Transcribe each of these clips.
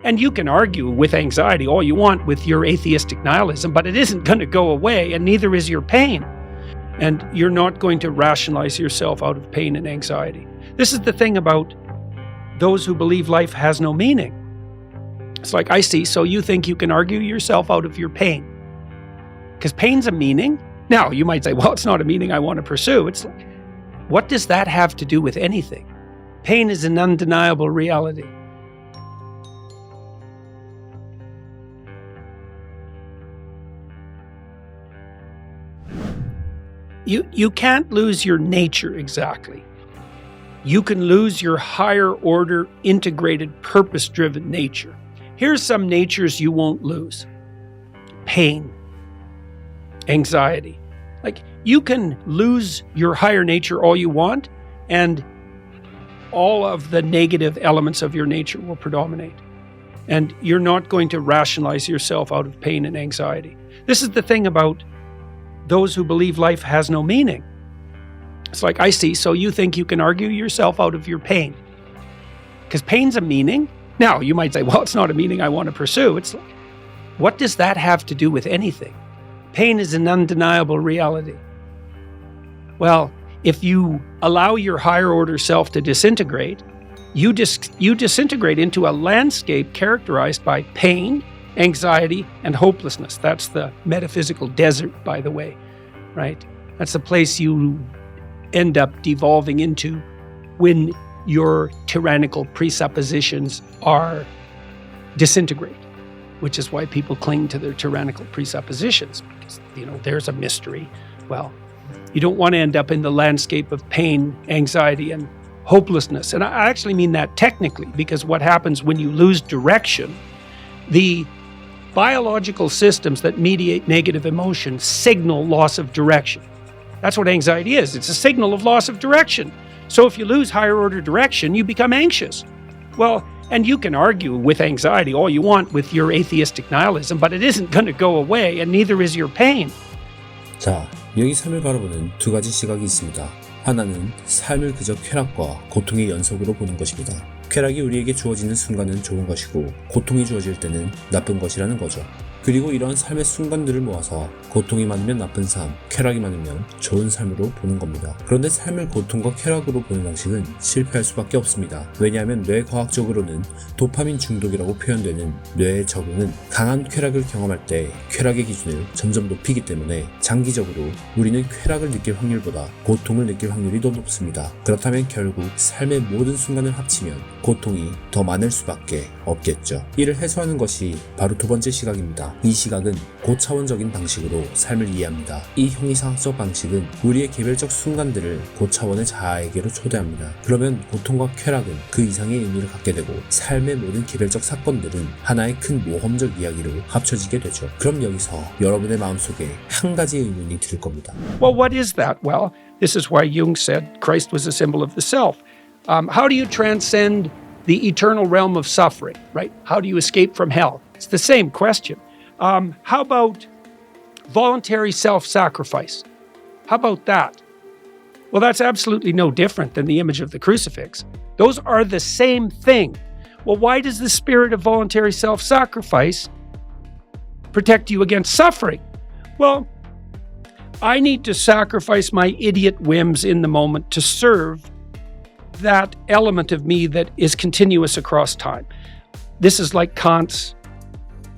And you can argue with anxiety all you want with your atheistic nihilism, but it isn't going to go away, and neither is your pain. And you're not going to rationalize yourself out of pain and anxiety. This is the thing about those who believe life has no meaning. It's like, I see, so you think you can argue yourself out of your pain. Because pain's a meaning. Now, you might say, well, it's not a meaning I want to pursue. It's like, what does that have to do with anything? Pain is an undeniable reality. You can't lose your nature exactly. You can lose your higher order, integrated, purpose-driven nature. Here's some natures you won't lose. Pain, anxiety. Like, you can lose your higher nature all you want, and all of the negative elements of your nature will predominate. And you're not going to rationalize yourself out of pain and anxiety. This is the thing about those who believe life has no meaning. It's like, I see, so you think you can argue yourself out of your pain. Because pain's a meaning. Now, you might say, well, it's not a meaning I want to pursue. It's like, what does that have to do with anything? Pain is an undeniable reality. Well, if you allow your higher order self to disintegrate, you disintegrate into a landscape characterized by pain, anxiety, and hopelessness. That's the metaphysical desert, by the way, right? That's the place you end up devolving into when your tyrannical presuppositions are disintegrate, which is why people cling to their tyrannical presuppositions, because, there's a mystery. Well, you don't want to end up in the landscape of pain, anxiety, and hopelessness. And I actually mean that technically, because what happens when you lose direction, the biological systems that mediate negative emotion signal loss of direction. That's what anxiety is. It's a signal of loss of direction. So if you lose higher order direction, you become anxious. Well, and you can argue with anxiety all you want with your atheistic nihilism, but it isn't going to go away, and neither is your pain. 자, 여기 삶을 바라보는 두 가지 시각이 있습니다. 하나는 삶을 그저 쾌락과 고통의 연속으로 보는 것입니다. 쾌락이 우리에게 주어지는 순간은 좋은 것이고 고통이 주어질 때는 나쁜 것이라는 거죠. 그리고 이러한 삶의 순간들을 모아서 고통이 많으면 나쁜 삶, 쾌락이 많으면 좋은 삶으로 보는 겁니다. 그런데 삶을 고통과 쾌락으로 보는 방식은 실패할 수밖에 없습니다. 왜냐하면 뇌과학적으로는 도파민 중독이라고 표현되는 뇌의 적응은 강한 쾌락을 경험할 때 쾌락의 기준을 점점 높이기 때문에 장기적으로 우리는 쾌락을 느낄 확률보다 고통을 느낄 확률이 더 높습니다. 그렇다면 결국 삶의 모든 순간을 합치면 고통이 더 많을 수밖에 없겠죠. 이를 해소하는 것이 바로 두 번째 시각입니다. 이 시각은 고차원적인 방식으로 삶을 이해합니다. 이 형이상학적 방식은 우리의 개별적 순간들을 고차원의 자아에게로 초대합니다. 그러면 고통과 쾌락은 그 이상의 의미를 갖게 되고 삶의 모든 개별적 사건들은 하나의 큰 모험적 이야기로 합쳐지게 되죠. 그럼 여기서 여러분의 마음속에 한 가지의 의문이 들 겁니다. Well, what is that? Well, this is why Jung said Christ was a symbol of the self. How do you transcend the eternal realm of suffering, right? How do you escape from hell? It's the same question. How about voluntary self-sacrifice? How about that? Well, that's absolutely no different than the image of the crucifix. Those are the same thing. Well, why does the spirit of voluntary self-sacrifice protect you against suffering? Well, I need to sacrifice my idiot whims in the moment to serve that element of me that is continuous across time. This is like Kant's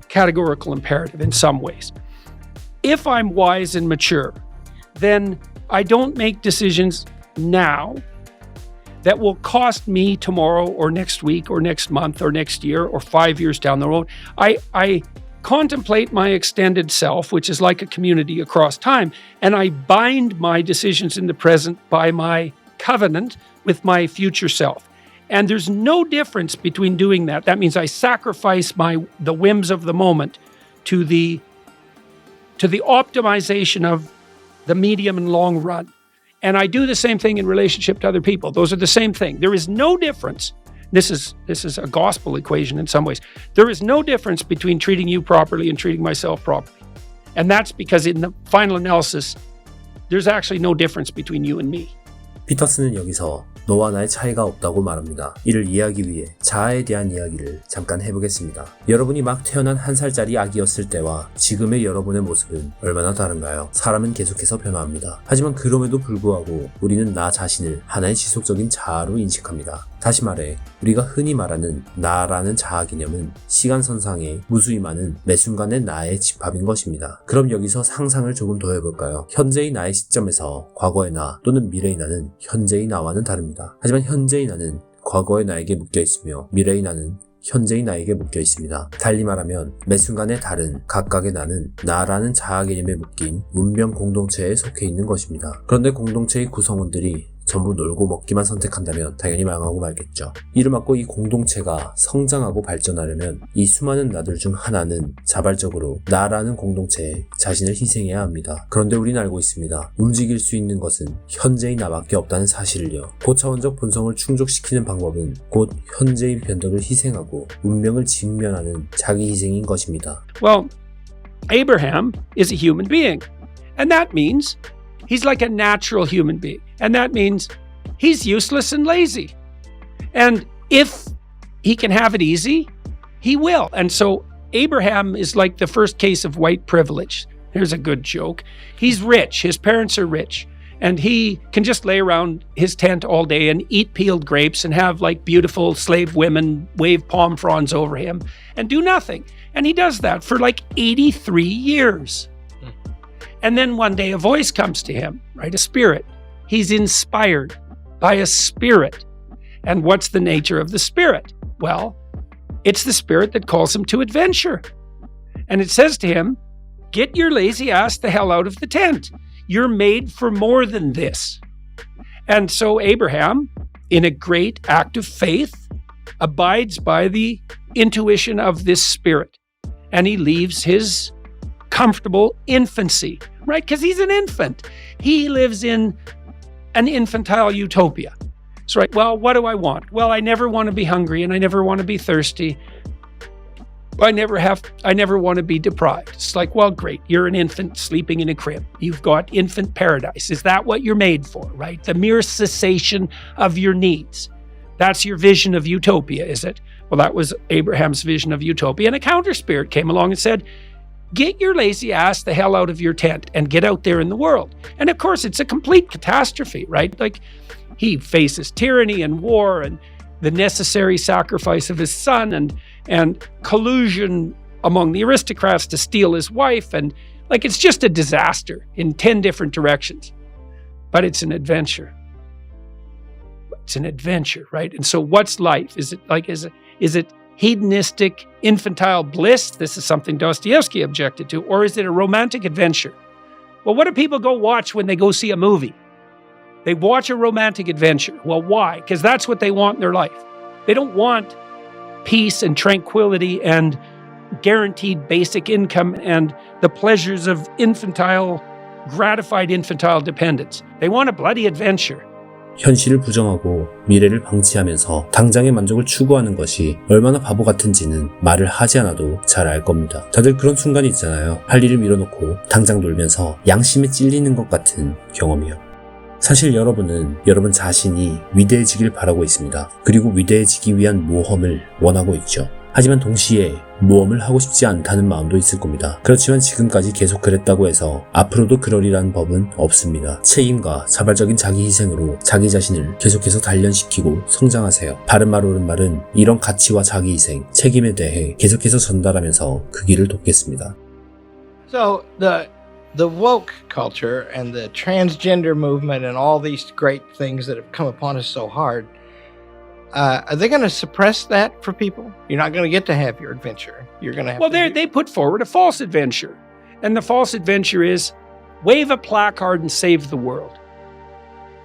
categorical imperative in some ways. If I'm wise and mature, then I don't make decisions now that will cost me tomorrow or next week or next month or next year or 5 years down the road. I contemplate my extended self, which is like a community across time, and I bind my decisions in the present by my covenant with my future self. And there's no difference between doing that. That means I sacrifice the whims of the moment to the optimization of the medium and long run. And I do the same thing in relationship to other people. Those are the same thing. There is no difference. This is a gospel equation in some ways. There is no difference between treating you properly and treating myself properly. And that's because in the final analysis, there's actually no difference between you and me. 피터스는 여기서 너와 나의 차이가 없다고 말합니다. 이를 이해하기 위해 자아에 대한 이야기를 잠깐 해보겠습니다. 여러분이 막 태어난 1살짜리 아기였을 때와 지금의 여러분의 모습은 얼마나 다른가요? 사람은 계속해서 변화합니다. 하지만 그럼에도 불구하고 우리는 나 자신을 하나의 지속적인 자아로 인식합니다. 다시 말해 우리가 흔히 말하는 나라는 자아 개념은 시간선상에 무수히 많은 매 순간의 나의 집합인 것입니다. 그럼 여기서 상상을 조금 더 해볼까요? 현재의 나의 시점에서 과거의 나 또는 미래의 나는 현재의 나와는 다릅니다. 하지만 현재의 나는 과거의 나에게 묶여 있으며 미래의 나는 현재의 나에게 묶여 있습니다. 달리 말하면 매 순간의 다른 각각의 나는 나라는 자아 개념에 묶인 문명 공동체에 속해 있는 것입니다. 그런데 공동체의 구성원들이 전부 놀고 먹기만 선택한다면 당연히 망하고 말겠죠. 이를 막고 이 공동체가 성장하고 발전하려면 이 수많은 나들 중 하나는 자발적으로 나라는 공동체에 자신을 희생해야 합니다. 그런데 우린 알고 있습니다. 움직일 수 있는 것은 현재의 나밖에 없다는 사실을요. 고차원적 본성을 충족시키는 방법은 곧 현재의 변덕을 희생하고 운명을 직면하는 자기 희생인 것입니다. Well, Abraham is a human being, and that means he's like a natural human being. And that means he's useless and lazy. And if he can have it easy, he will. And so Abraham is like the first case of white privilege. Here's a good joke. He's rich. His parents are rich. And he can just lay around his tent all day and eat peeled grapes and have like beautiful slave women wave palm fronds over him and do nothing. And he does that for like 83 years. And then one day a voice comes to him, right? A spirit. He's inspired by a spirit. And what's the nature of the spirit? Well, it's the spirit that calls him to adventure. And it says to him, get your lazy ass the hell out of the tent. You're made for more than this. And so Abraham, in a great act of faith, abides by the intuition of this spirit. And he leaves his comfortable infancy, right? Because he's an infant. He lives in an infantile utopia. So, right, well, what do I want? Well, I never want to be hungry and I never want to be thirsty. I never want to be deprived. It's like, well, great. You're an infant sleeping in a crib. You've got infant paradise. Is that what you're made for, right? The mere cessation of your needs. That's your vision of utopia, is it? Well, that was Abraham's vision of utopia. And a counter spirit came along and said, get your lazy ass the hell out of your tent and get out there in the world. And of course, it's a complete catastrophe, right? Like he faces tyranny and war and the necessary sacrifice of his son and collusion among the aristocrats to steal his wife. And like, it's just a disaster in 10 different directions. But it's an adventure. It's an adventure, right? And so what's life? Is it hedonistic, infantile bliss? This is something Dostoevsky objected to. Or is it a romantic adventure? Well, what do people go watch when they go see a movie? They watch a romantic adventure. Well, why? Because that's what they want in their life. They don't want peace and tranquility and guaranteed basic income and the pleasures of gratified infantile dependence. They want a bloody adventure. 현실을 부정하고 미래를 방치하면서 당장의 만족을 추구하는 것이 얼마나 바보 같은지는 말을 하지 않아도 잘 알 겁니다. 다들 그런 순간이 있잖아요. 할 일을 밀어놓고 당장 놀면서 양심에 찔리는 것 같은 경험이요. 사실 여러분은 여러분 자신이 위대해지길 바라고 있습니다. 그리고 위대해지기 위한 모험을 원하고 있죠. 하지만 동시에 모험을 하고 싶지 않다는 마음도 있을 겁니다. 그렇지만 지금까지 계속 그랬다고 해서 앞으로도 그러리라는 법은 없습니다. 책임과 자발적인 자기 희생으로 자기 자신을 계속해서 단련시키고 성장하세요. 바른말 오른말은 이런 가치와 자기 희생, 책임에 대해 계속해서 전달하면서 그 길을 돕겠습니다. So the woke culture and the transgender movement and all these great things that have come upon us so hard, are they going to suppress that for people? You're not going to get to have your adventure. You're going to have they put forward a false adventure. And the false adventure is wave a placard and save the world.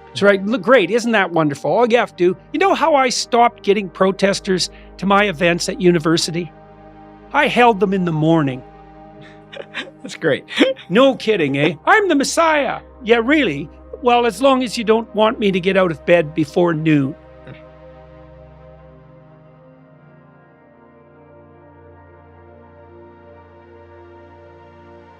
That's right. Look, great. Isn't that wonderful? All you have to do, you know how I stopped getting protesters to my events at university? I held them in the morning. That's great. No kidding, eh? I'm the Messiah. Yeah, really? Well, as long as you don't want me to get out of bed before noon.